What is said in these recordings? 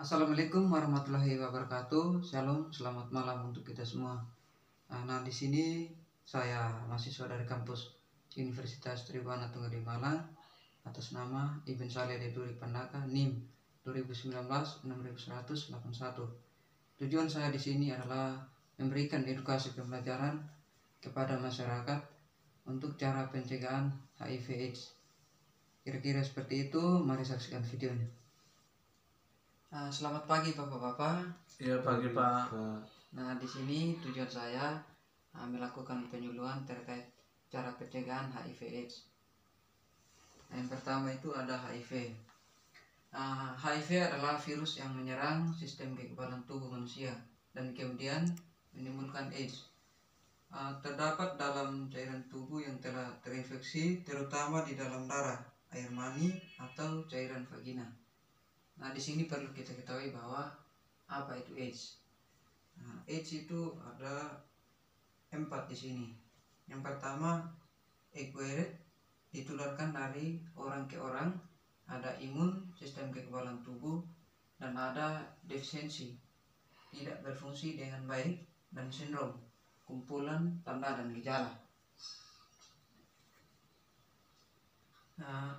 Assalamualaikum warahmatullahi wabarakatuh. Shalom, selamat malam untuk kita semua. Nah, di sini saya mahasiswa dari kampus Universitas Tribhuwana Tunggal di Malang atas nama Ibn Saleh Deduri Pandaka NIM 2019-6181. Tujuan saya di sini adalah memberikan edukasi pembelajaran kepada masyarakat untuk cara pencegahan HIV/AIDS. Kira-kira seperti itu. Mari saksikan videonya. Selamat pagi Bapak-bapak. Iya, pagi Pak. Nah, di sini tujuan saya melakukan penyuluhan terkait cara pencegahan HIV/AIDS. Yang pertama itu ada HIV. HIV adalah virus yang menyerang sistem kekebalan tubuh manusia dan kemudian menimbulkan AIDS. Terdapat dalam cairan tubuh yang telah terinfeksi, terutama di dalam darah, air mani, atau cairan vagina. Nah, di sini perlu kita ketahui bahwa apa itu AIDS. AIDS itu ada 4 di sini. Yang pertama, acquired, ditularkan dari orang ke orang, ada imun, sistem kekebalan tubuh, dan ada defisiensi, tidak berfungsi dengan baik, dan sindrom, kumpulan tanda dan gejala.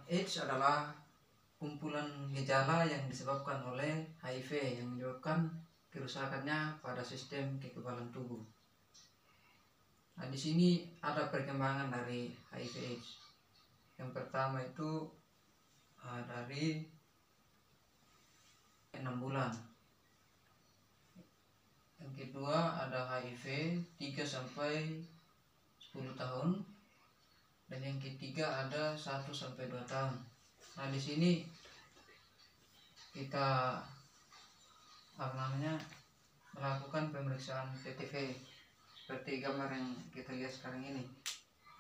AIDS adalah kumpulan gejala yang disebabkan oleh HIV yang menyebabkan kerusakannya pada sistem kekebalan tubuh. Nah, di sini ada perkembangan dari HIV/AIDS. Yang pertama itu dari 6 bulan. Yang kedua ada HIV 3 sampai 10 tahun. Dan yang ketiga ada 1 sampai 2 tahun. Nah, di sini kita melakukan pemeriksaan PTV seperti gambar yang kita lihat sekarang ini.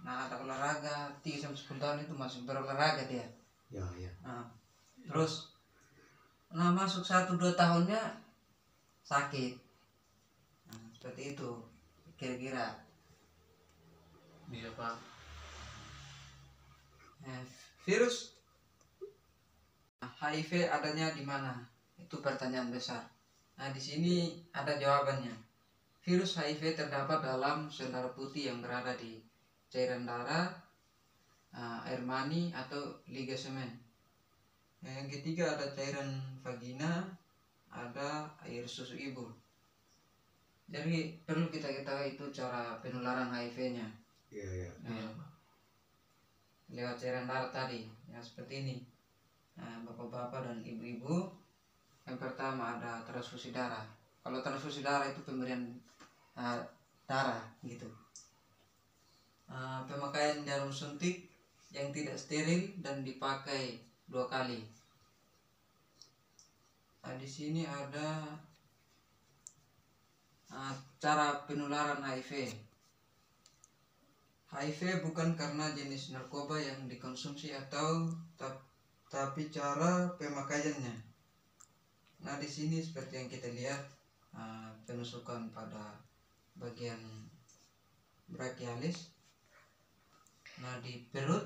Nah, ada olahraga 3 sampai 10 tahun itu masih berolahraga dia. Ya. Nah, terus masuk 1-2 tahunnya sakit. Nah, seperti itu kira-kira. Iya Pak. Virus HIV adanya di mana? Itu pertanyaan besar. Nah, di sini ada jawabannya. Virus HIV terdapat dalam sel darah putih yang berada di cairan darah, air mani atau liga semen. Yang ketiga ada cairan vagina, ada air susu ibu. Jadi perlu kita ketahui itu cara penularan HIV-nya. Iya. Lewat cairan darah tadi, ya seperti ini. Nah, bapak-bapak dan ibu-ibu, yang pertama ada transfusi darah. Kalau transfusi darah itu pemberian darah gitu. Pemakaian jarum suntik yang tidak steril dan dipakai 2 kali. Nah, di sini ada cara penularan HIV. HIV bukan karena jenis narkoba yang dikonsumsi atau tapi cara pemakaiannya. Nah, di sini seperti yang kita lihat penusukan pada bagian brachialis, nah di perut,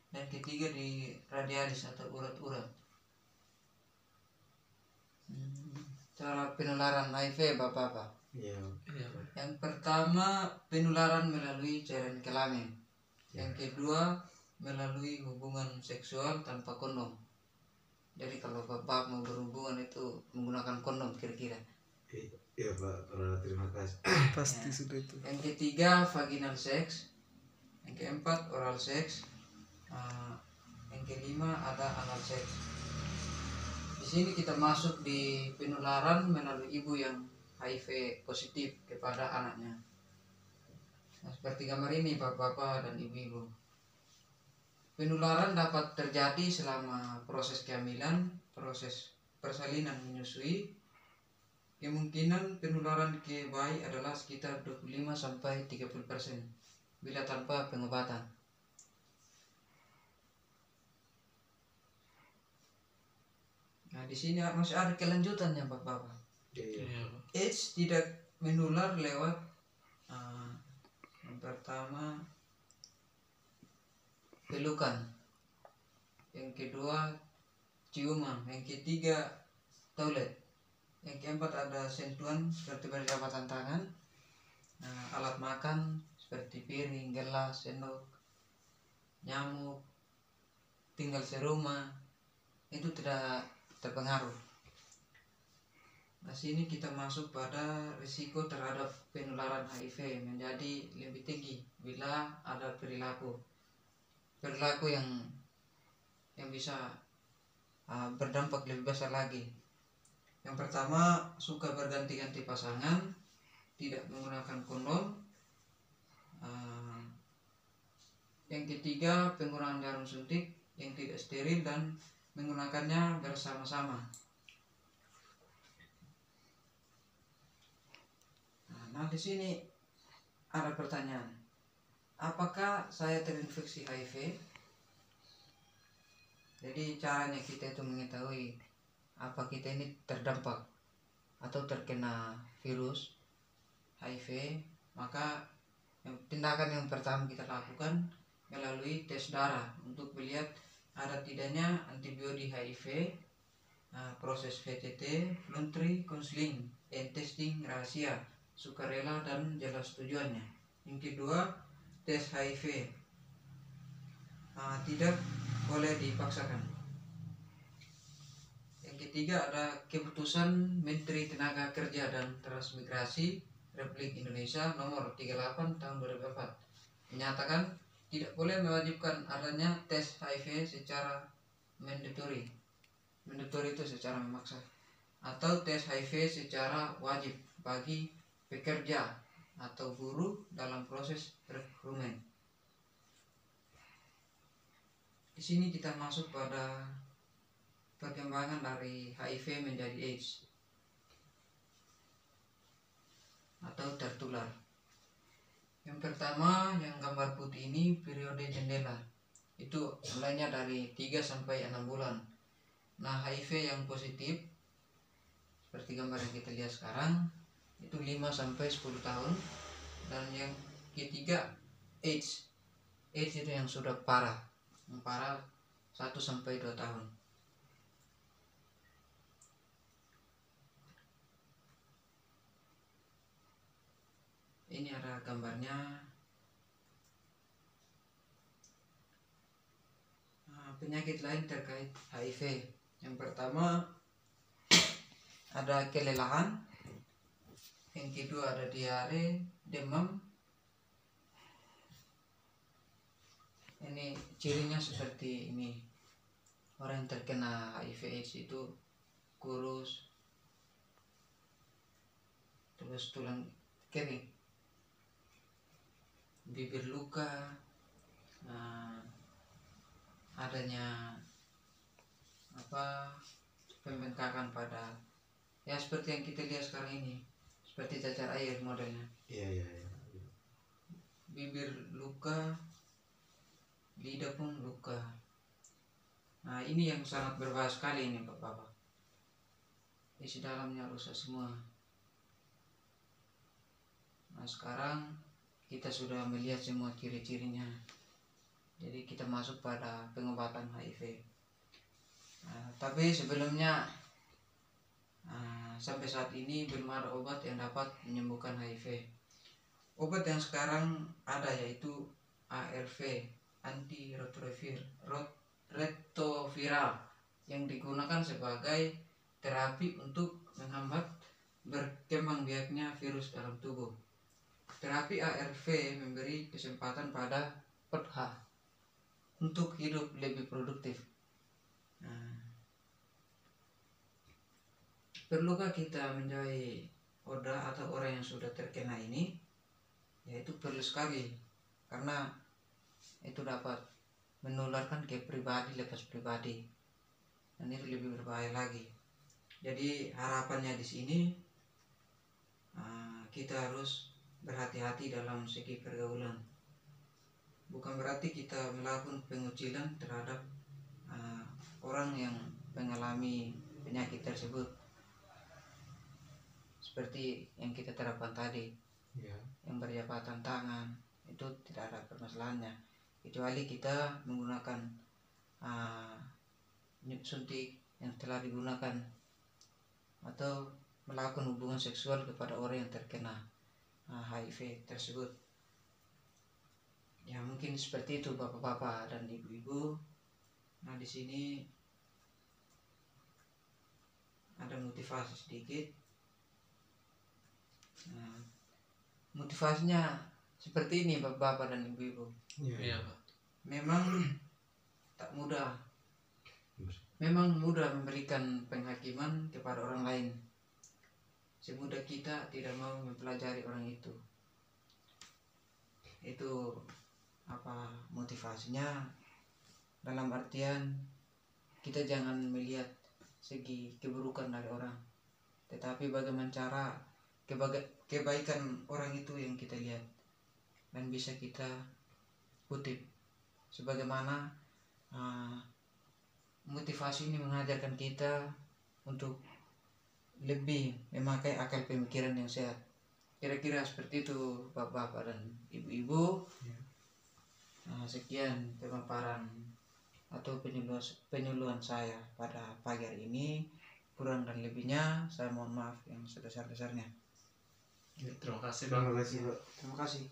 dan ketiga di radialis atau urat-urat. Cara penularan HIV Bapak-bapak. Iya. Yang pertama penularan melalui cairan kelamin. Yang kedua melalui hubungan seksual tanpa kondom. Jadi kalau bapak mau berhubungan itu menggunakan kondom kira-kira. Iya Pak, terima kasih. Pasti sudah itu. Yang ketiga vaginal sex. Yang keempat oral sex. Yang kelima ada anal sex. Di sini kita masuk di penularan melalui ibu yang HIV positif kepada anaknya. Nah, seperti gambar ini bapak-bapak dan ibu-ibu. Penularan dapat terjadi selama proses kehamilan, proses persalinan menyusui. Kemungkinan penularan ke bayi adalah sekitar 25-30% bila tanpa pengobatan. Nah, di sini masih ada kelanjutannya Bapak-bapak. Iya. AIDS tidak menular lewat yang pertama pelukan, yang kedua ciuman, yang ketiga toilet. keempat ada sentuhan seperti berjabatan tangan, alat makan seperti piring, gelas, sendok, nyamuk, tinggal serumah, itu tidak terpengaruh. Nah, sini kita masuk pada risiko terhadap penularan HIV menjadi lebih tinggi bila ada perilaku yang bisa berdampak lebih besar lagi. Yang pertama, suka berganti-ganti pasangan, tidak menggunakan kondom. Yang ketiga, penggunaan jarum suntik yang tidak steril dan menggunakannya bersama-sama. Nah, di sini ada pertanyaan. Apakah saya terinfeksi HIV? Jadi caranya kita itu mengetahui apa kita ini terdampak atau terkena virus HIV, maka tindakan yang pertama kita lakukan melalui tes darah untuk melihat ada tidaknya antibodi HIV, proses VTT, voluntary counseling, and testing rahasia, sukarela dan jelas tujuannya. Yang kedua, tes HIV tidak boleh dipaksakan. Yang ketiga ada keputusan Menteri Tenaga Kerja dan Transmigrasi Republik Indonesia nomor 38 tahun 2004 menyatakan tidak boleh mewajibkan adanya tes HIV secara mandatory. Mandatory itu secara memaksa, atau tes HIV secara wajib bagi pekerja atau buruh dalam proses rekrutmen. Di sini kita masuk pada perkembangan dari HIV menjadi AIDS atau tertular. Yang pertama, yang gambar putih ini periode jendela. Itu mulainya dari 3 sampai 6 bulan. Nah, HIV yang positif seperti gambar yang kita lihat sekarang itu 5 sampai 10 tahun. Dan yang ketiga, AIDS. AIDS itu yang sudah parah. Yang parah 1 sampai 2 tahun. Ini ada gambarnya. Penyakit lain terkait HIV. Yang pertama ada kelelahan. Yang kedua ada diare, demam. Ini cirinya seperti ini. Orang yang terkena HIV/AIDS itu kurus, terus tulang kering, bibir luka, adanya pembengkakan pada, ya seperti yang kita lihat sekarang ini, seperti cacar air modelnya. Iya. Bibir luka, lidah pun luka. Nah, ini yang sangat berbahaya sekali ini Bapak. Isi dalamnya rusak semua. Nah, sekarang kita sudah melihat semua ciri-cirinya. Jadi kita masuk pada pengobatan HIV. Tapi sebelumnya sampai saat ini belum ada obat yang dapat menyembuhkan HIV. Obat yang sekarang ada yaitu ARV, antiretroviral, yang digunakan sebagai terapi untuk menghambat berkembang biaknya virus dalam tubuh. Terapi ARV memberi kesempatan pada PETH untuk hidup lebih produktif. Perlukah kita menjauhi oda atau orang yang sudah terkena ini? Ya, itu perlu sekali, karena itu dapat menularkan ke pribadi lepas pribadi, dan itu lebih berbahaya lagi. Jadi harapannya di sini kita harus berhati-hati dalam segi pergaulan. Bukan berarti kita melakukan pengucilan terhadap orang yang mengalami penyakit tersebut, seperti yang kita terapkan tadi, yang berjabatan tangan, itu tidak ada permasalahannya, kecuali kita menggunakan suntik yang telah digunakan, atau melakukan hubungan seksual kepada orang yang terkena HIV tersebut. Ya mungkin seperti itu bapak-bapak dan ibu-ibu. Nah di sini ada motivasi sedikit. Nah, motivasinya seperti ini bapak-bapak dan ibu-ibu. Iya. Pak. Memang tak mudah. Memang mudah memberikan penghakiman kepada orang lain. Semudah kita tidak mau mempelajari orang itu. Itu apa motivasinya? Dalam artian kita jangan melihat segi keburukan dari orang, tetapi bagaimana cara kebaikan orang itu yang kita lihat dan bisa kita kutip. Sebagaimana motivasi ini mengajarkan kita untuk lebih memakai akal pemikiran yang sehat. Kira-kira seperti itu bapak-bapak dan ibu-ibu. Sekian pemaparan atau penyuluhan saya pada pagi hari ini. Kurang dan lebihnya saya mohon maaf yang sebesar-besarnya. Terima kasih Terima Bang. kasih, Pak. Terima kasih.